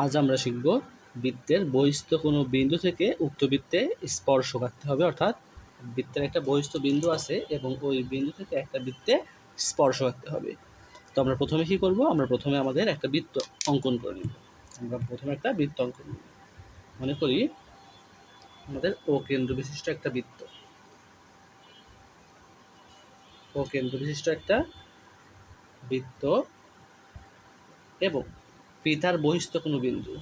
আজ আমরা শিখব বৃত্তের বহিস্থ কোনো বিন্দু থেকে উক্ত বৃত্তে স্পর্শক আঁকতে হবে, অর্থাৎ বৃত্তের একটা বহিস্থ বিন্দু আছে এবং ওই বিন্দু থেকে একটা বৃত্তে স্পর্শক আঁকতে হবে। তো আমরা প্রথমে কী করব, আমরা প্রথমে আমাদের একটা বৃত্ত অঙ্কন করে নিব। আমরা প্রথমে একটা বৃত্ত অঙ্কন করব। মনে করি আমাদের ও কেন্দ্র বিশিষ্ট একটা বৃত্ত, ও কেন্দ্র বিশিষ্ট একটা বৃত্ত এবং পি তার বহিস্থ কোনো বিন্দু,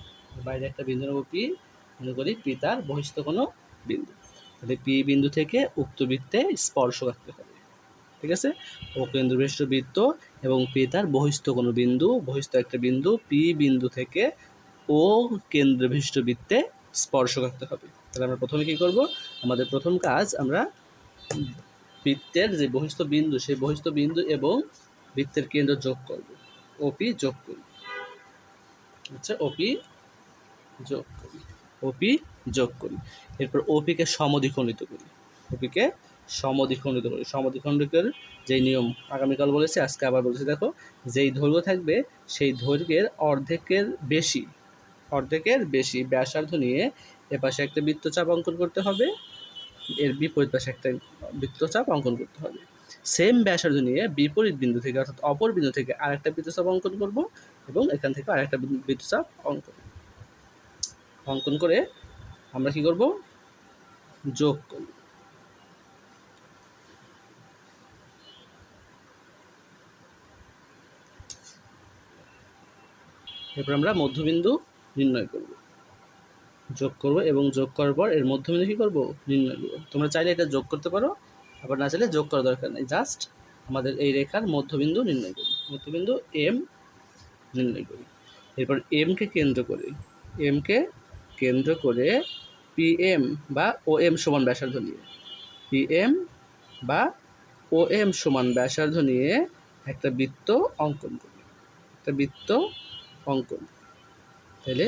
বাইরে একটা বিন্দু নেব পি, মনে করি পি তার বহিস্থ কোনো বিন্দু। তাহলে পি বিন্দু থেকে উক্ত বৃত্তে স্পর্শক আঁকতে হবে। ঠিক আছে, ও কেন্দ্র বিশিষ্ট বৃত্ত এবং পি তার বহিস্থ কোনো বিন্দু, বহিস্থ একটা বিন্দু পি বিন্দু থেকে ও কেন্দ্র বিশিষ্ট বৃত্তে স্পর্শক আঁকতে হবে। তাহলে আমরা প্রথমে কী করব, আমাদের প্রথম কাজ, আমরা বৃত্তের যে বহিস্থ বিন্দু সেই বহিস্থ বিন্দু এবং বৃত্তের কেন্দ্র যোগ করব, ওপি যোগ করি। আচ্ছা, ওপি যোগ করি। এরপর ওপিকে সমদ্বিখণ্ডিত করি, ওপিকে সমদ্বিখণ্ডিত করি। সমদ্বিখণ্ডকের যেই নিয়ম আগামীকাল বলেছি, আজকে আবার বলেছি, দেখো যেই দৈর্ঘ্য থাকবে সেই দৈর্ঘ্যের অর্ধেকের বেশি ব্যাসার্ধ নিয়ে এপাশে একটা বৃত্তচাপ অঙ্কন করতে হবে, এর বিপরীত পাশে একটা বৃত্তচাপ অঙ্কন করতে হবে। সেম ব্যাসার্ধ নিয়ে বিপরীত বিন্দু থেকে, অর্থাৎ অপর বিন্দু থেকে আরেকটা বৃত্তচাপ অঙ্কন করব এবং এখান থেকে আরেকটা বৃত্তচাপ অঙ্কন করে আমরা কি করব, যোগ করব। এরপর আমরা মধ্যবিন্দু নির্ণয় করব, যোগ করব এবং যোগ করার পর এর মধ্যবিন্দু কী করব, নির্ণয় করব। তোমরা চাইলে এটা যোগ করতে পারো, আবার না চাইলে যোগ করার দরকার নেই, জাস্ট আমাদের এই রেখার মধ্যবিন্দু নির্ণয় করি, মধ্যবিন্দু এম নির্ণয় করি। এরপর এমকে কেন্দ্র করে পিএম বা ও এম সমান ব্যাসার্ধ নিয়ে, পিএম বা ও এম সমান ব্যাসার্ধ নিয়ে একটা বৃত্ত অঙ্কন করি, তাহলে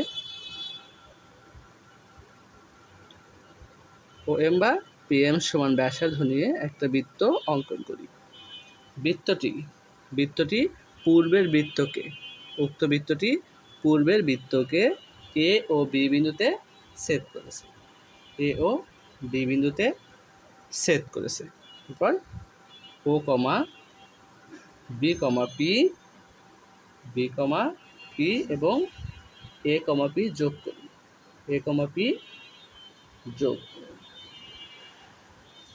ও এম বা পিএম সমান ব্যাসার্ধ নিয়ে একটা বৃত্ত অঙ্কন করি। বৃত্তটি পূর্বের বৃত্তকে, উক্ত বৃত্তটি পূর্বের বৃত্তকে এ ও বি বিন্দুতে ছেদ করেছে, এরপর ও কমা বি কমা পি এবং এ কমা পি যোগ করি,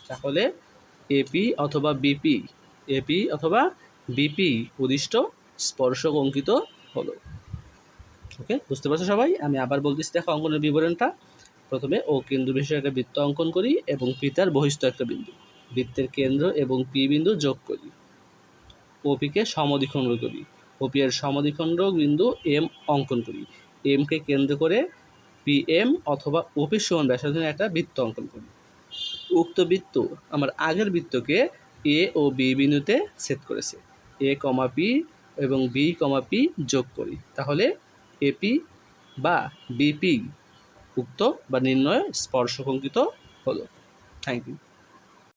তাহলে এপি অথবা বিপি উদ্দিষ্ট স্পর্শক অঙ্কিত হলো। ওকে, বুঝতে পারছো সবাই? আমি আবার বলতেছি, দেখো অঙ্কনের বিবরণটা। প্রথমে ও কেন্দ্র বিশিষ্ট একটা বৃত্ত অঙ্কন করি এবং পি তার বহিস্থ একটা বিন্দু, বৃত্তের কেন্দ্র এবং পি বিন্দু যোগ করি, ওপিকে সমদ্বিখণ্ড করি, ওপি এর সমদ্বিখণ্ড বিন্দু এম অঙ্কন করি, এমকে কেন্দ্র করে পিএম অথবা ওপি সমান ব্যাসার্ধ নিয়ে একটা বৃত্ত অঙ্কন করি। উক্ত বৃত্ত আমার আগের বৃত্তকে এ ও বি বিন্দুতে ছেদ করেছে, এ কমা পি এবং বি কমা পি যোগ করি, তাহলে এপি বা বিপি উক্ত বা নির্ণয় স্পর্শক অঙ্কিত হলো। Thank you.